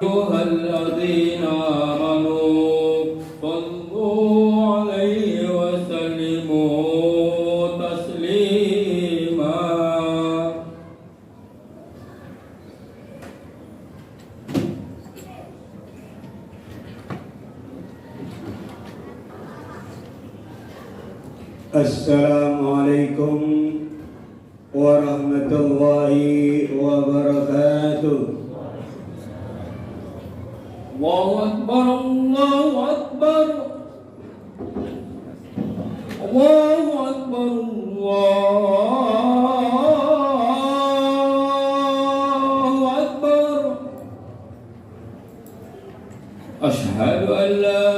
أيها الذين آمنوا صلوا عليه وسلموا تسليما. Assalamualaikum warahmatullahi wabarakatuh. Allahu Akbar, Allahu Akbar, Allahu Akbar, Allahu Akbar. Asyhadu an la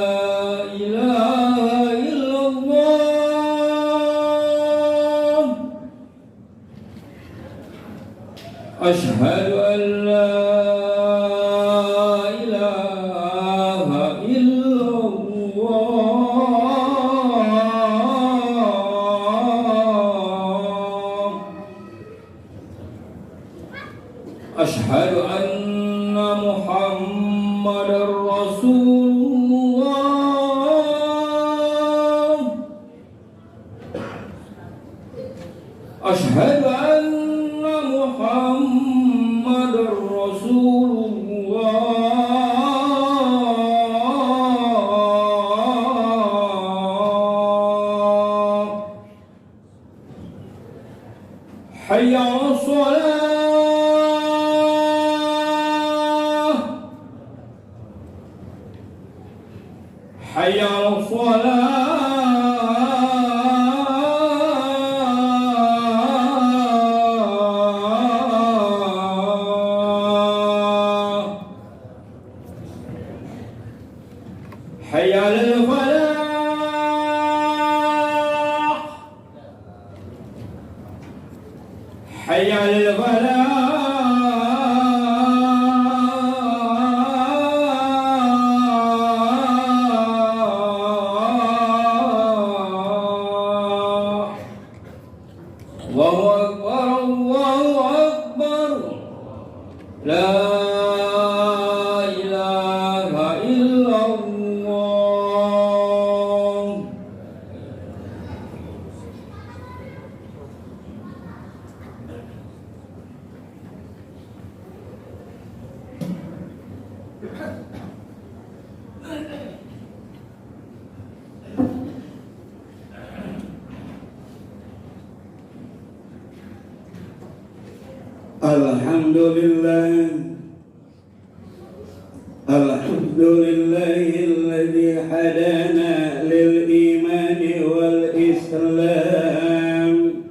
ilaha illallah. Asyhadu an la Asyhadu anna Muhammadar Rasulullah. Asyhadu anna Muhammadar Rasulullah. Hayya 'alas shalah. Hayya 'alas shalah. Hayya 'alal falah. Hayya 'alal falah. Allahu Akbar, Allahu Akbar. La ilaha illallah. Alhamdulillahilladzi hadana lil imani wal islam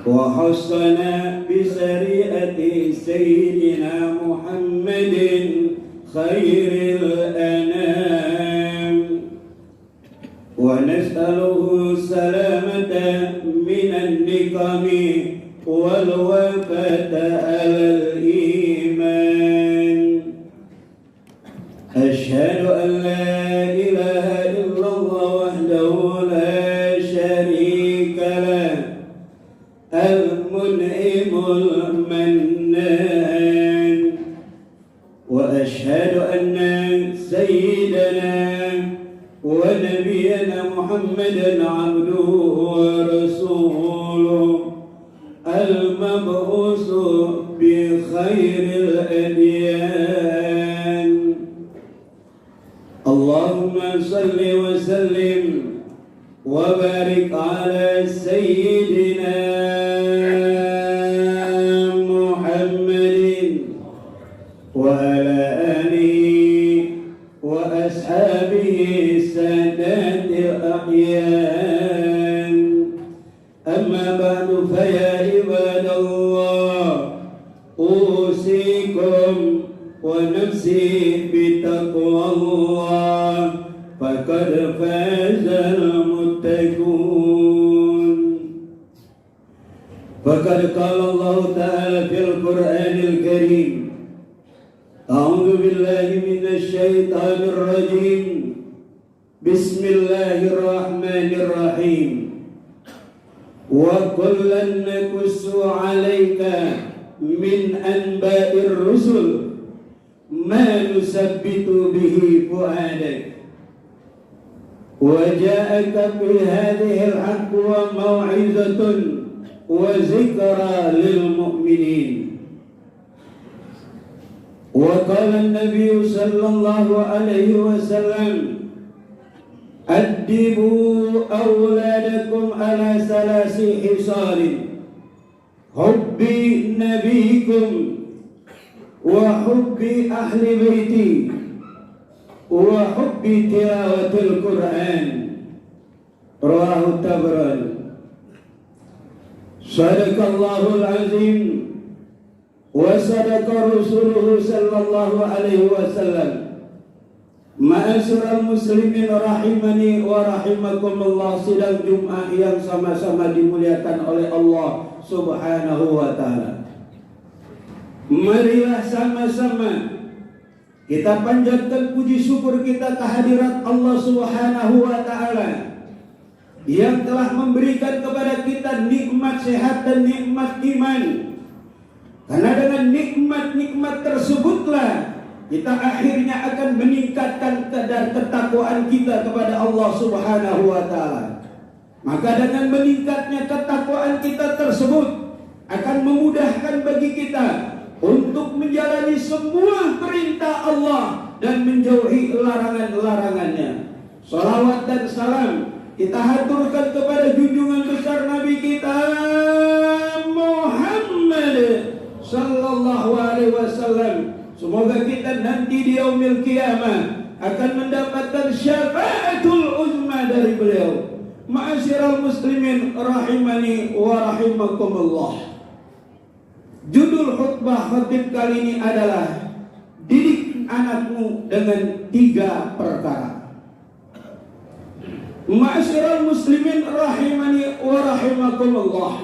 wa hassana bi syariati sayyidina Muhammadin khairil anam wa nas'aluhu salamata minan niqami wal wafata alal iman. Asyhadu an la ilaha illallah wahdahu la syarika lah, al-mun'imul mannan, wa asyhadu anna sayyidana wa nabiyyana Muhammadan abduhu wa rasuluh al-mab'us bi khairil adyan. Allahumma salli wa sallim wa barik ala sayyidina Muhammadin wa ala alihi wa ashabihi sadatil a'yan. Amma ba'du fa ya ibadallah, usikum wa nafsi bitaqwallah, faqad fazal muttaqun. Faqad qala Allah ta'ala fil Qur'anil Karim, a'udzu billahi minasy syaithanir rajim. Bismillahirrahmanirrahim. Wa kullan naqussu 'alaika min anba'ir rusul ما نثبت به فؤادك وجاءك في هذه الحق وموعظة وذكرى للمؤمنين. وقال النبي صلى الله عليه وسلم أدبوا أولادكم على 3 خصال: حب نبيكم وحب أهل بيتي وحب تلاوة القرآن. رواه الطبراني. صدق الله العظيم وصدق رسوله صلى الله عليه وسلم. Ma'asyiral muslimin rahimani wa rahimakumullah. Sidang Jumat yang sama-sama dimuliakan oleh Allah Subhanahu wa taala. Marilah sama-sama kita panjatkan puji syukur kita kehadirat Allah Subhanahu wa taala yang telah memberikan kepada kita nikmat sehat dan nikmat iman. Karena dengan nikmat-nikmat tersebutlah kita akhirnya akan meningkatkan kadar ketakwaan kita kepada Allah Subhanahu wa taala. Maka dengan meningkatnya ketakwaan kita tersebut akan memudahkan bagi kita untuk menjalani semua perintah Allah dan menjauhi larangan-larangannya. Salawat dan salam kita haturkan kepada junjungan besar Nabi kita Muhammad sallallahu alaihi wasallam. Semoga kita nanti di yaumil qiyamah akan mendapatkan syafaatul uzma dari beliau. Ma'asyiral muslimin rahimani wa rahimakumullah. Judul khutbah khatib kali ini adalah didik anakmu dengan 3 perkara. Ma'asyiral muslimin rahimani wa rahimakumullah.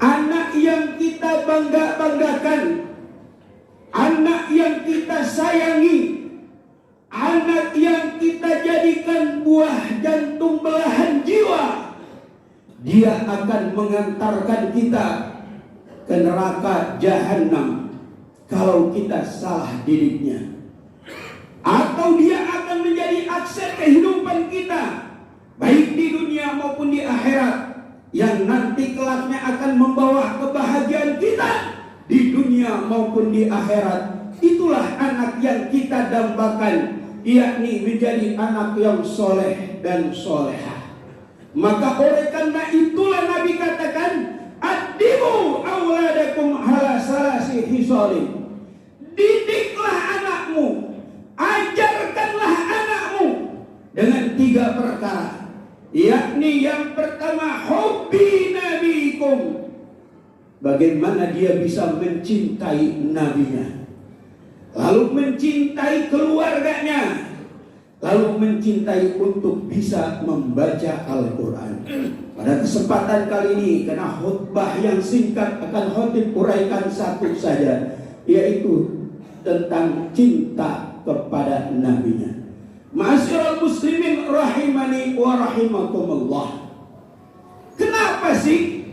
Anak yang kita banggakan, anak yang kita sayangi, anak yang kita jadikan buah jantung belahan jiwa, dia akan mengantarkan kita ke neraka jahanam kalau kita salah didiknya. Atau dia akan menjadi akses kehidupan kita baik di dunia maupun di akhirat, yang nanti kelaknya akan membawa kebahagiaan kita di dunia maupun di akhirat. Itulah anak yang kita dambakan, yakni menjadi anak yang soleh dan solehah. Maka oleh karena itulah Nabi katakan, addibu awladakum ala 3 khisalin. Didiklah anakmu, ajarkanlah anakmu dengan 3 perkara, yakni yang pertama hubbi nabikum. Bagaimana dia bisa mencintai nabinya, lalu mencintai keluarganya, lalu mencintai untuk bisa membaca Al-Quran. Pada kesempatan kali ini, karena khutbah yang singkat, akan khatib uraikan satu saja, yaitu tentang cinta kepada nabinya. Ma'asyiral muslimin rahimani wa rahimakumullah. Kenapa sih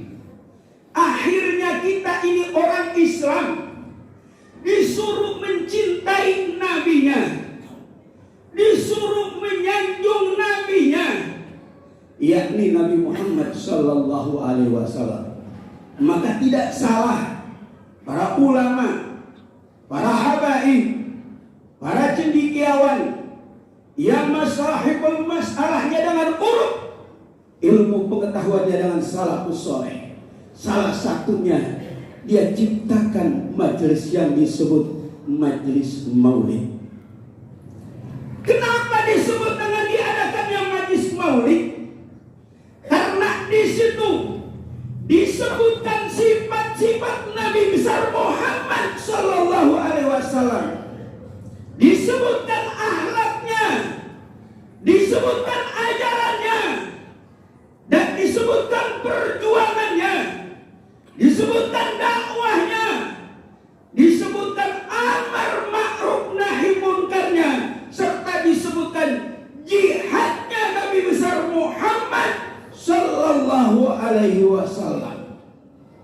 akhirnya kita ini orang Islam disuruh mencintai nabinya, disuruh menyanjung nabinya, yakni Nabi Muhammad sallallahu alaihi wasallam? Maka tidak salah para ulama, para habaib, para cendekiawan yang masahibul masalahnya dengan urut, ilmu pengetahuannya dengan salafus saleh. Salah satunya dia ciptakan majelis yang disebut majelis maulid. Kenapa disebut dengan diadakannya majelis maulid? Karena di situ disebutkan sifat-sifat Nabi besar Muhammad sallallahu alaihi wasallam. Disebutkan akhlaknya, disebutkan ajarannya, dan disebutkan perjuangannya, disebutkan dakwahnya, disebutkan amar ma'ruf nahi munkarnya, serta disebutkan jihadnya Nabi besar Muhammad sallallahu alaihi wasallam.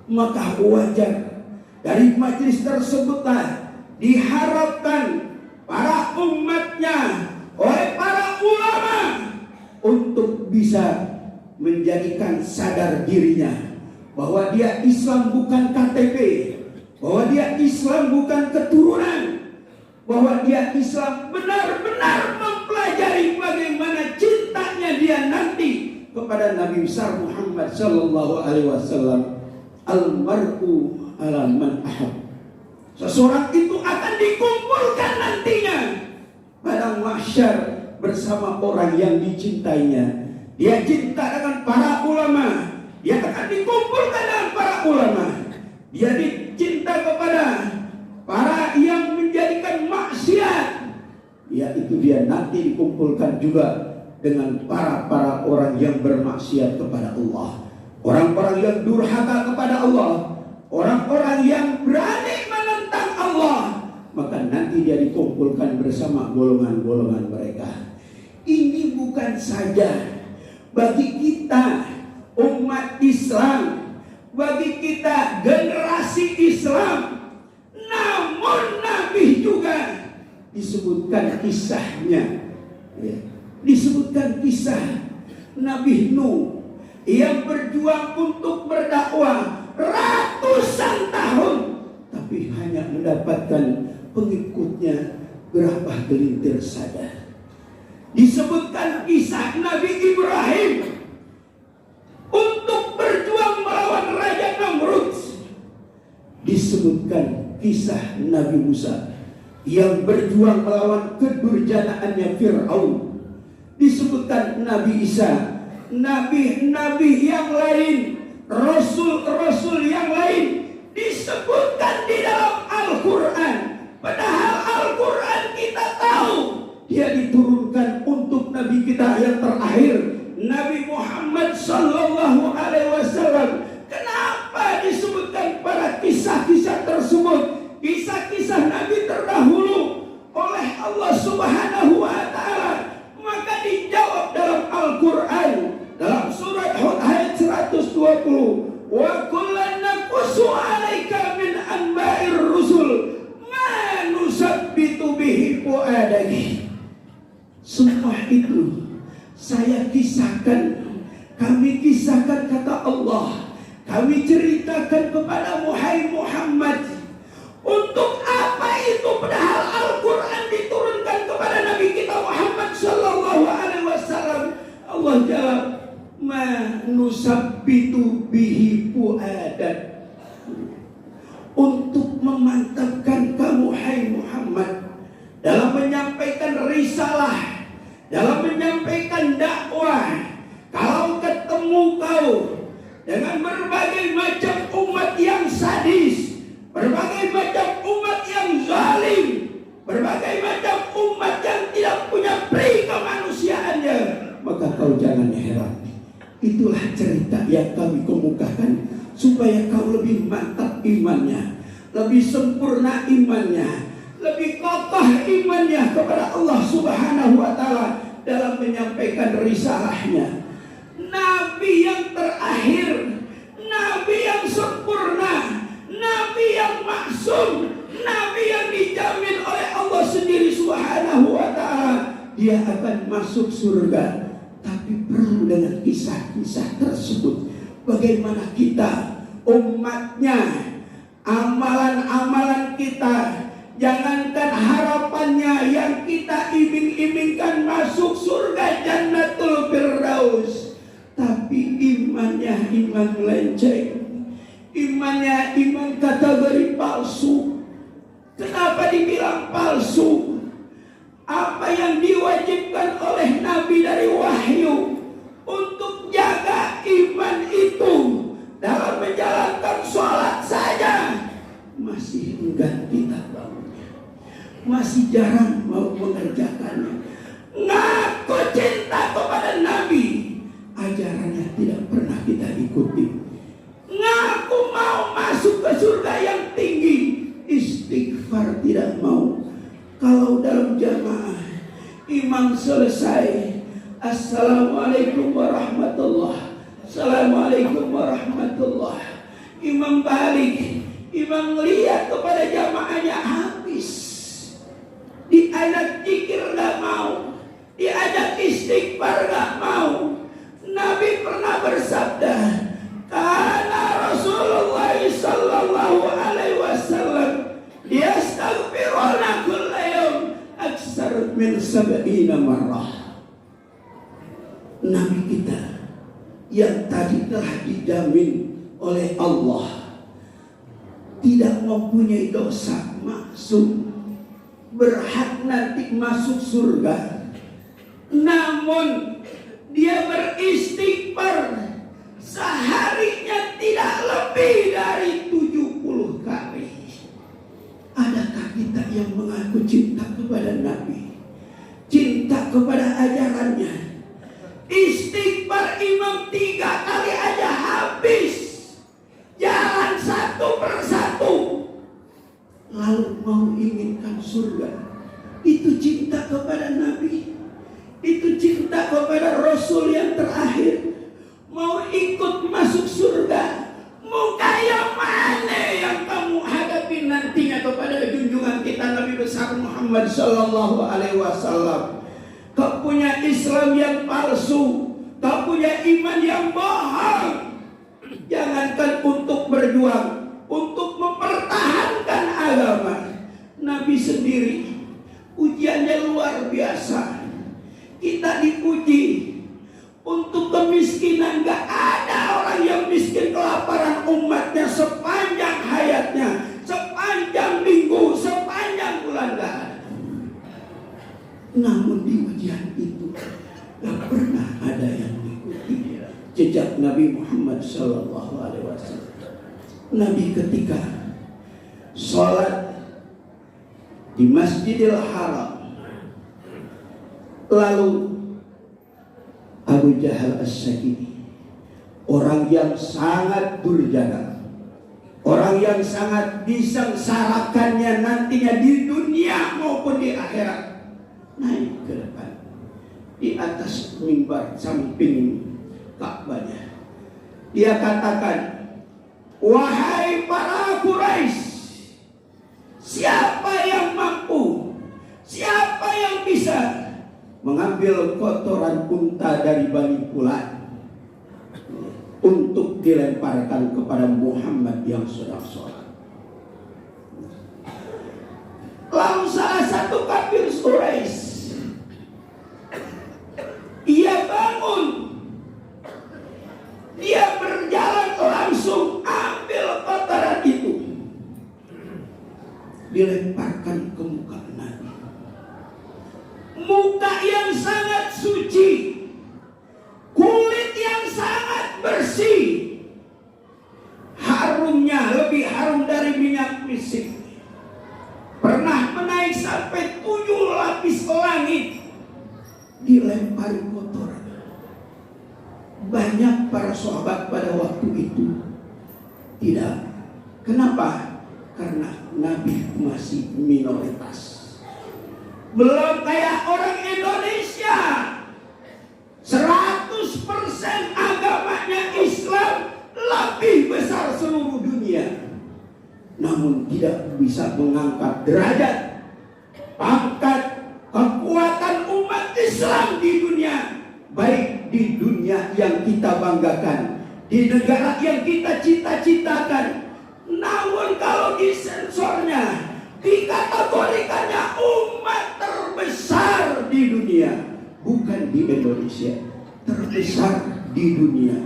Maka wajar dari majelis tersebutlah diharapkan para umatnya oleh para ulama untuk bisa menjadikan sadar dirinya bahwa dia Islam bukan KTP, bahwa dia Islam bukan keturunan, bahwa dia Islam benar-benar mempelajari bagaimana cintanya dia nanti kepada Nabi besar Muhammad sallallahu alaihi wasallam. Almar'u ala man ahab. Seseorang itu akan dikumpulkan nantinya pada mahsyar bersama orang yang dicintainya. Dia cinta dengan para ulama, dia akan dikumpulkan dengan para ulama. Dia dicinta kepada para yang menjadikan maksiat, yaitu dia nanti dikumpulkan juga dengan para orang yang bermaksiat kepada Allah, orang-orang yang durhaka kepada Allah, orang-orang yang berani menentang Allah. Maka nanti dia dikumpulkan bersama golongan-golongan mereka. Ini bukan saja bagi kita umat Islam, bagi kita generasi Islam, namun Nabi juga disebutkan kisahnya, ya. Disebutkan kisah Nabi Nuh yang berjuang untuk berdakwah ratusan tahun, tapi hanya mendapatkan pengikutnya berapa gelintir saja. Disebutkan kisah Nabi Ibrahim untuk berjuang melawan Raja Namrud. Disebutkan kisah Nabi Musa yang berjuang melawan kedurjanaannya Fir'aun. Disebutkan Nabi Isa, nabi-nabi yang lain, rasul-rasul yang lain disebutkan di dalam Al-Quran. Padahal Al-Quran kita tahu dia diturunkan untuk Nabi kita yang terakhir, Nabi Muhammad sallallahu alaihi wasallam. Kenapa disebutkan pada kisah-kisah tersebut, kisah-kisah Nabi terdahulu oleh Allah Subhanahu wa taala? Maka dijawab dalam Al-Quran, dalam surat Hud ayat 120, wa kullan naqussu 'alaika min anba'ir rusul ma nusabbitu bihi fu'adaki. Semua itu saya kisahkan, kami kisahkan, kata Allah, kami ceritakan kepada Muhammad. Untuk apa itu? Padahal Al-Quran diturunkan kepada Nabi kita Muhammad sallallahu alaihi wasallam. Allah jawab, ma nusabbitu bihi fu'adak. Untuk memantapkan kamu hai Muhammad dalam menyampaikan risalah, dalam menyampaikan dakwah. Kalau ketemu kau dengan berbagai macam umat yang sadis, berbagai macam umat yang zalim, berbagai macam umat yang tidak punya peri kemanusiaannya, maka kau jangan heran. Itulah cerita yang kami kemukakan supaya kau lebih mantap imannya, lebih sempurna imannya, lebih kokoh imannya kepada Allah Subhanahu wa taala dalam menyampaikan risalahnya. Nabi yang terakhir, nabi yang sempurna, nabi yang maksum, nabi yang dijamin oleh Allah sendiri Subhanahu wa taala dia akan masuk surga. Tapi perlu dengan kisah-kisah tersebut, bagaimana kita umatnya, amalan-amalan kita, jangankan harapannya yang kita iming-imingkan masuk surga Jannatul Firdaus, tapi imannya iman melenceng, imannya iman kategori palsu. Kenapa dibilang palsu? Apa yang diwajibkan oleh Nabi dari wahyu untuk jaga iman itu dalam menjalankan sholat saja masih enggan kita bangunnya, masih jarang mau mengerjakannya. Ngaku cinta kepada Nabi, ajarannya tidak pernah kita ikuti. Ngaku mau masuk ke surga yang tinggi, istighfar tidak mau. Kalau dalam jamaah imam selesai, assalamualaikum warahmatullah, assalamualaikum warahmatullah, imam balik, imam lihat kepada jamaahnya, habis min sab'ina marrah. Nabi kita yang tadi telah dijamin oleh Allah tidak mempunyai dosa, maksum, berhak nanti masuk surga, namun dia beristighfar seharinya tidak lebih dari 70 kali. Adakah kita yang mengaku cinta kepada Nabi, cinta kepada ajarannya? Istighfar imam 3 kali aja habis, jalan satu persatu, lalu mau inginkan surga. Itu cinta kepada Nabi, itu cinta kepada Rasul yang terakhir. Mau ikut masuk surga, muka yang mana yang kamu hadapi nantinya kepada junjungan kita Nabi besar Muhammad sallallahu alaihi wasallam? Kau punya Islam yang palsu, kau punya iman yang bohong. Jangankan untuk berjuang, untuk mempertahankan agama, Nabi sendiri ujiannya luar biasa. Kita diuji untuk kemiskinan. Gak ada orang yang miskin kelaparan umatnya sepanjang hayatnya, sepanjang minggu, sepanjang bulan. Gak ada. Namun di ujian itu gak pernah ada yang mengikuti jejak Nabi Muhammad sallallahu alaihi wasallam. Nabi ketika sholat di Masjidil Haram, lalu Abu Jahal As-Sakini, orang yang sangat durjana, orang yang sangat disengsarakannya nantinya di dunia maupun di akhirat, naik ke depan di atas mimbar samping Ka'bahnya. Dia katakan, wahai para Quraisy, siapa yang mampu, siapa yang bisa mengambil kotoran unta dari Bani Fulan untuk dilemparkan kepada Muhammad yang sedang sholat. Lalu salah satu kafir Quraisy, ia bangun, dia berjalan langsung ambil kotoran itu, dilemparkan ke muka Nabi. Muka yang sangat suci, kulit yang sangat bersih, harumnya lebih harum dari minyak misik, pernah menaik sampai 7 lapis langit, dilempari kotoran. Banyak para sahabat pada waktu itu tidak. Kenapa? Karena Nabi masih minoritas. Belum kayak orang Indonesia 100% agamanya Islam, lebih besar seluruh dunia, namun tidak bisa mengangkat derajat, pangkat, kekuatan umat Islam di dunia, baik di dunia yang kita banggakan, di negara yang kita cita-citakan. Namun kalau disensornya, dikategorikannya umat terbesar di dunia, bukan di Indonesia, terbesar di dunia.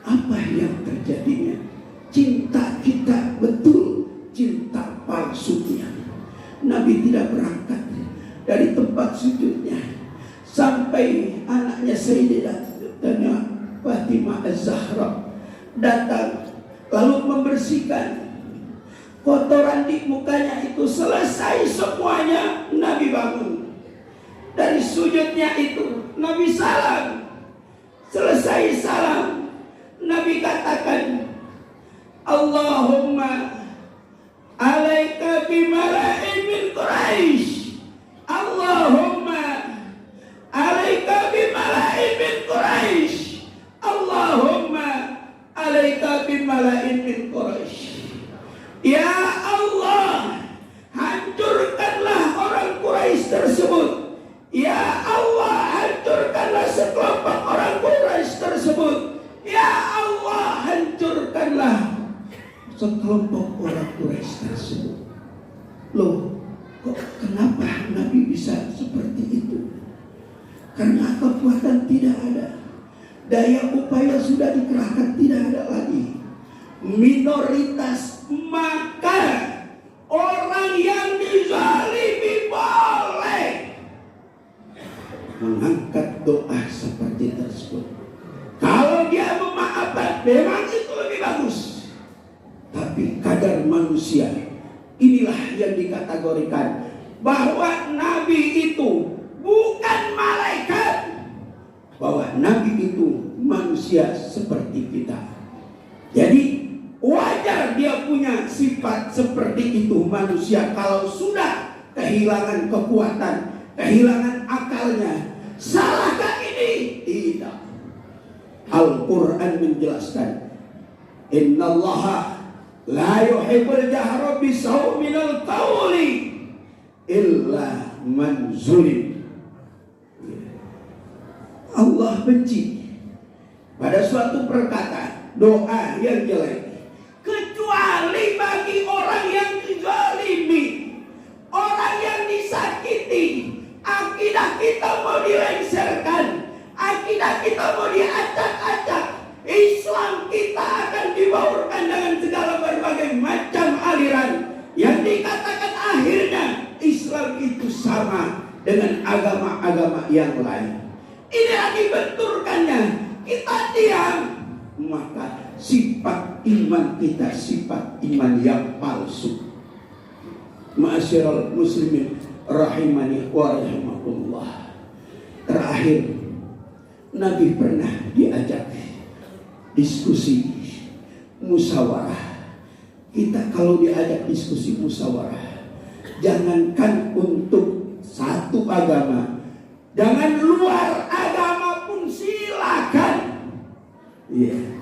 Apa yang terjadinya? Cinta kita betul, cinta palsunya. Nabi tidak berangkat dari tempat sujudnya sampai anaknya Sayyidah Fatimah Az-Zahra datang lalu membersihkan kotoran di mukanya itu. Selesai semuanya, Nabi bangun dari sujudnya itu, Nabi salam. Selesai salam, Nabi katakan, Allahumma alaika bimala'in min Quraisy, Allahumma alaika bimala'in min Quraisy, Allahumma alaika bimala'in min Quraisy. Ya Allah, hancurkanlah orang Quraisy tersebut. Ya Allah, hancurkanlah sekelompok orang Quraisy tersebut. Ya Allah, hancurkanlah sekelompok orang Quraisy tersebut. Loh, kok kenapa Nabi bisa seperti itu? Karena kekuatan tidak ada, daya upaya sudah dikerahkan tidak ada lagi. Minoritas, maka orang yang dizalimi boleh mengangkat doa seperti tersebut. Kalau dia memaafkan, memang itu lebih bagus. Tapi kadar manusia, inilah yang dikategorikan bahwa Nabi itu bukan malaikat, bahwa Nabi itu manusia seperti kita. Jadi wajar dia punya sifat seperti itu manusia. Kalau sudah kehilangan kekuatan, kehilangan akalnya, salahkah ini? Tidak. Al-Quran menjelaskan, innallaha la yuhibbul jahra bisau minal qawli illa man zulim. Allah benci pada suatu perkataan, doa yang jelek, kecuali bagi orang yang dizalimi, orang yang disakiti. Akidah kita mau dilengsarkan, akidah kita mau diacak-acak, Islam kita akan dibaurkan dengan segala berbagai macam aliran yang dikatakan akhirnya Islam itu sama dengan agama-agama yang lain. Inilah dibenturkannya. Kita diam, maka sifat iman kita sifat iman yang palsu. Ma'asyiral muslimin rahimani wa rahimakumullah. Terakhir, Nabi pernah diajak diskusi musyawarah. Kita kalau diajak diskusi musyawarah, jangankan untuk satu agama, jangan luar agama pun silakan. Iya.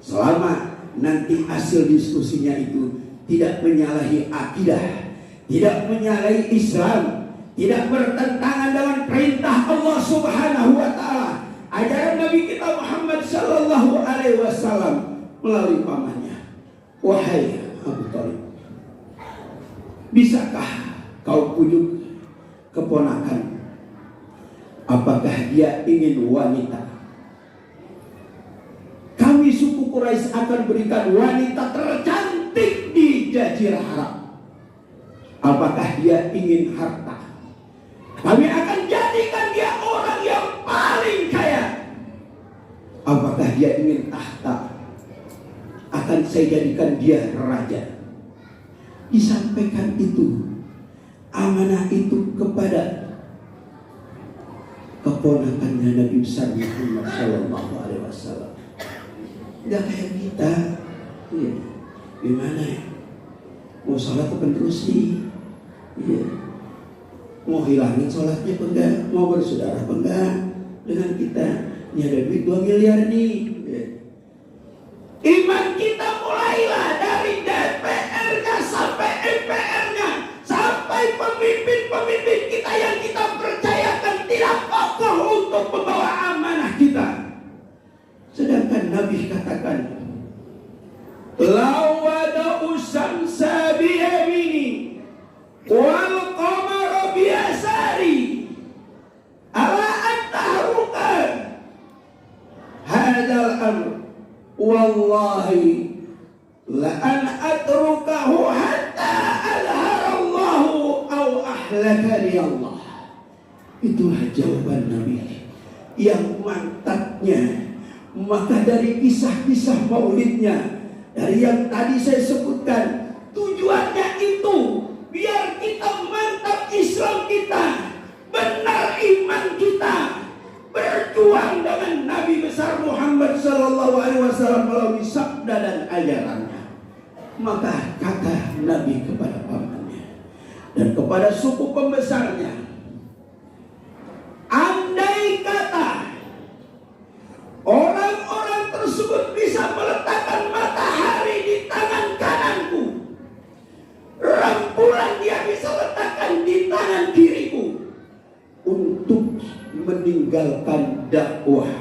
Selama nanti hasil diskusinya itu tidak menyalahi akidah, tidak menyalahi Islam, tidak bertentangan dengan perintah Allah Subhanahu wa taala, ajaran Nabi kita Muhammad sallallahu alaihi wasallam melalui pamannya. Wahai Abu Thalib, bisakah kau pujuk keponakan? Apakah dia ingin wanita? Kami suku Quraisy akan berikan wanita tercantik di Jazirah Arab. Apakah dia ingin harta? Kami akan jadikan dia orang yang paling kaya. Apakah dia ingin tahta? Akan saya jadikan dia raja. Disampaikan itu, amanah itu kepada keponakannya Nabi besar Muhammad sallallahu alaihi wasallam. Enggak kayak kita. Iya. Gimana ya? Mau sholat apa terus nih? Iya. Mau hilangin sholatnya apa enggak? Mau bersaudara apa enggak dengan kita? Ini ada duit 2 miliar nih. Iya. Iman kita mulailah dari DPR-nya sampai MPR-nya, sampai pemimpin-pemimpin kita yang kita percayakan tidak kokoh untuk membawa amanah kita. Sedangkan Nabi katakan, lawada usamsa biyamini wal qamara biyasari ala antahruka hadal amr wallahi la an atrukahu hatta alharallahu aw ahlakani Allah. Itulah jawaban Nabi yang mantapnya. Maka dari kisah-kisah maulidnya, dari yang tadi saya sebutkan, tujuannya itu biar kita mantap Islam kita, benar iman kita, berjuang dengan Nabi besar Muhammad sallallahu alaihi wasallam melalui sabda dan ajarannya. Maka kata Nabi kepada pamannya dan kepada suku pembesarnya, andai kata orang-orang tersebut bisa meletakkan matahari di tangan kananku, rembulan dia bisa letakkan di tangan kiriku, untuk meninggalkan dakwah,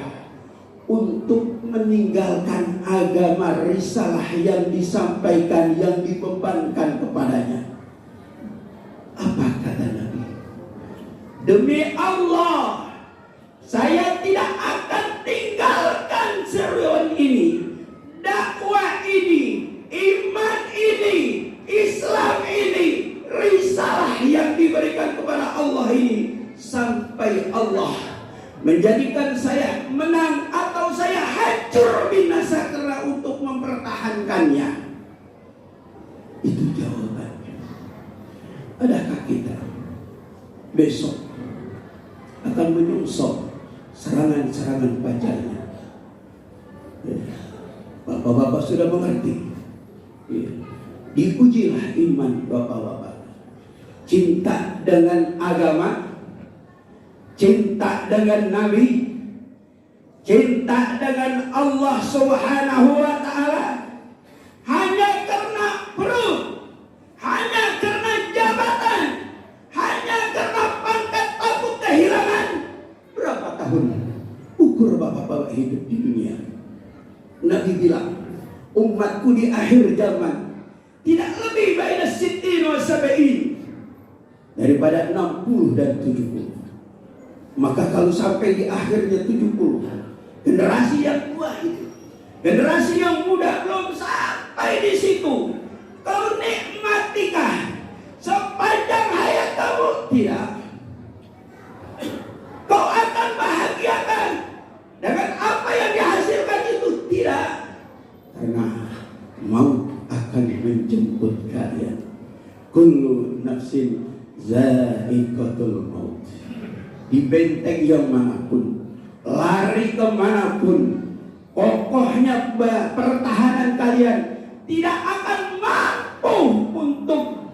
untuk meninggalkan agama risalah yang disampaikan, yang dibebankan kepadanya. Apa kata Nabi? demi Allah, saya tidak akan tinggalkan seruan ini, dakwah ini, iman ini, Islam ini, risalah yang diberikan kepada Allah ini, sampai Allah menjadikan saya menang atau saya hancur binasa karena untuk mempertahankannya. Itu jawabannya. Adakah kita besok akan menyusul serangan-serangan pacarnya? Bapak-bapak sudah mengerti. Diujilah iman bapak-bapak. Cinta dengan agama, cinta dengan Nabi, cinta dengan Allah Subhanahu wa Ta'ala, hanya karena perut, hanya karena jabatan, hanya karena pangkat takut kehilangan. Berapa tahun ukur bapak-bapak hidup di dunia? Nabi bilang, umatku di akhir zaman tidak lebih baina sittin wa sab'in, daripada 60 dan 70. Maka kalau sampai di akhirnya 70, generasi yang tua itu, generasi yang muda belum sampai di situ, kau nikmatikah sepanjang hayat kamu? Tidak. Kau akan bahagiakan dengan apa yang dihasilkan itu? Tidak. Karena maut akan menjemput kalian. Kullu nafsin za'iqatul maut. Di benteng yang manapun, lari kemanapun, kokohnya pertahanan kalian tidak akan mampu untuk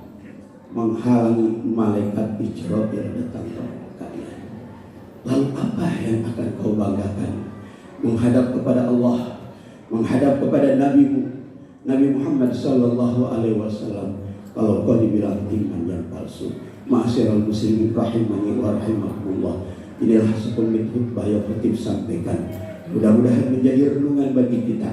menghalangi malaikat Israfil datang kepada kalian. Lalu apa yang akan kau banggakan? Menghadap kepada Allah, menghadap kepada Nabi Muhammad sallallahu alaihi wasallam. Kalau kau dibilang iman yang palsu. Ma'asyiral muslimin rahimani wa rahimakumullah. Inilah sekelumit khutbah yang khatib sampaikan. Mudah-mudahan menjadi renungan bagi kita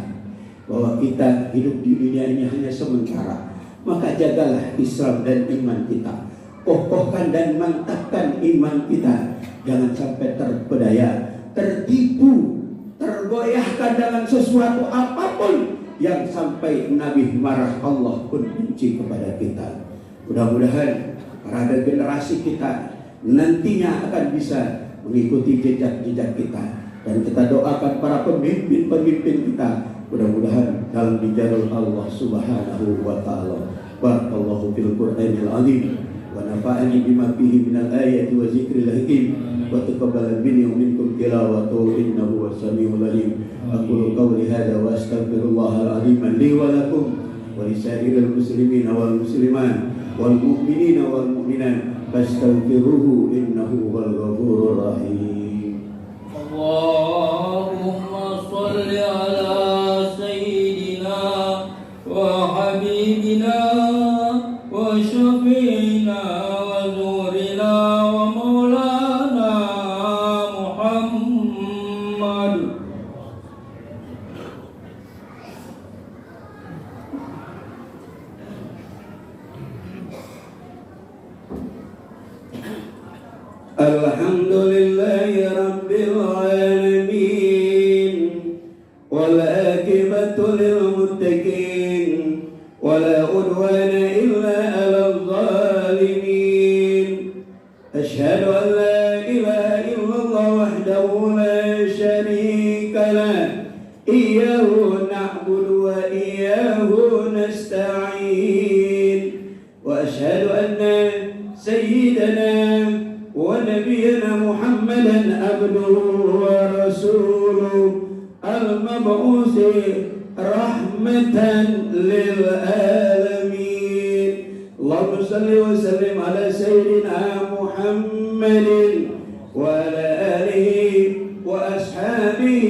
bahwa kita hidup di dunia ini hanya sementara. Maka jagalah Islam dan iman kita. Kokohkan dan mantapkan iman kita. Jangan sampai terpedaya, tertipu, tergoyahkan dengan sesuatu apapun yang sampai Nabi marah, Allah pun benci kepada kita. Mudah-mudahan para generasi kita nantinya akan bisa mengikuti jejak-jejak kita, dan kita doakan para pemimpin-pemimpin kita mudah-mudahan dalam dijalur Allah Subhanahu wa Ta'ala. Barakallahu fil Qur'anil azim wa nafa'ani bima fihi minal ayati wa zikril hakim wa taqabbal minni wa minkum tilawatahu innahu was-sami'ul alim. Aqulu qawli hadza wa astaghfirullahal azim li wa lakum wa lisairil muslimin wal muslimat wal mu'minina wal mu'minat fastaghfiruhu innahu huwal ghafurur rahim. Allahumma shalli ala sayyidina wa habibina wa syafi'ina wa zurina wa maulana Muhammad. Alhamdulillahi rabbil alamin wal aqibatu lil muttaqin wala udwana illa 'alal zalimin. Asyhadu an la ilaha illallah wahdahu la syarika lah, iyyahu na'budu wa iyyahu nasta'in, wa asyhadu anna sayyidana ونبينا محمدا عبده ورسوله المبعوث رحمة للعالمين. اللهم صل وسلم على سيدنا محمد وعلى آله وأصحابه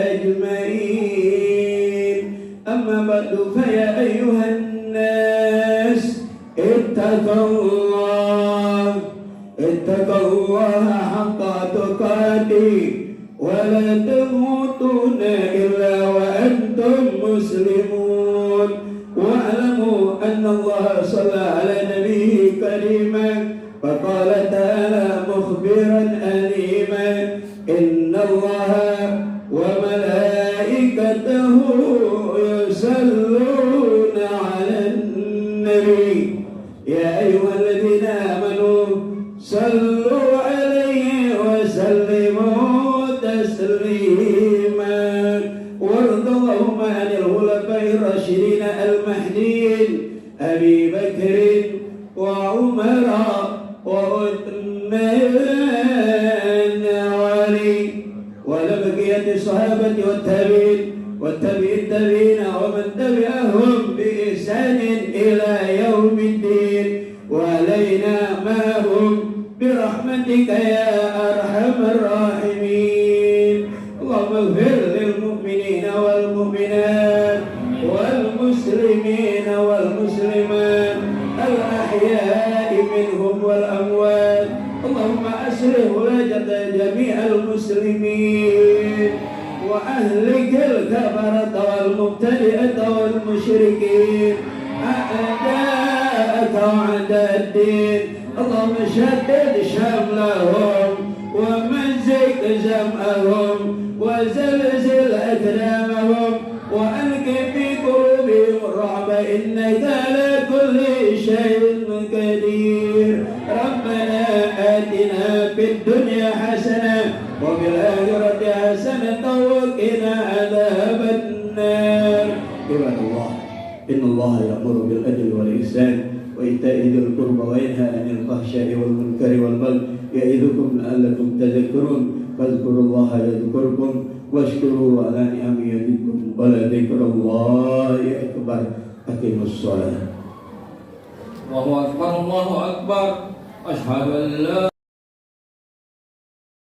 أجمعين. أما بعد فيا أيها الناس اتقوا الله حق تقاته ولا تموتن إلا وأنتم مسلمون واعلموا أن الله صلى على نبيه كريما فقال تعالى مخبرا أليما إن الله وملائكته يصلون على النبي يا أيها الذين آمنوا صلوا عليه وسلموا تسليما وارض اللهم عن الخلفاء الراشدين المهديين أبي بكر وعمر وعثمان وعلي ولبقية الصحابة والتابعين ومن تبعهم بإحسان إلى يوم الدين وعلينا معهم برحمتك يا أرحم الراحمين اللهم اغفر للمؤمنين والمؤمنات والمسلمين والمسلمات الأحياء منهم والأموات اللهم أسره ولاجة جميع المسلمين وأهلك الكفرة والمبتدئة والمشركين أعداءك وأعداء الدين اللهم شدد شملهم ومزق جمعهم وزلزل أكرامهم وألق في قلوبهم الرعب إنك على كل شيء قدير ربنا آتنا في الدنيا حسنة وفي الآخرة حسنة وقنا عذاب النار عباد الله إن الله يأمر بالعدل والإحسان وإيتاء ذي القربى وينهى عن الفحشاء والمنكر والبغي يعظكم لعلكم تذكرون فاذكروا الله يذكركم واشكروا على نعمه يزدكم ولذكر الله أكبر أقيموا الصلاة الله أكبر الله أكبر أشهد أن لا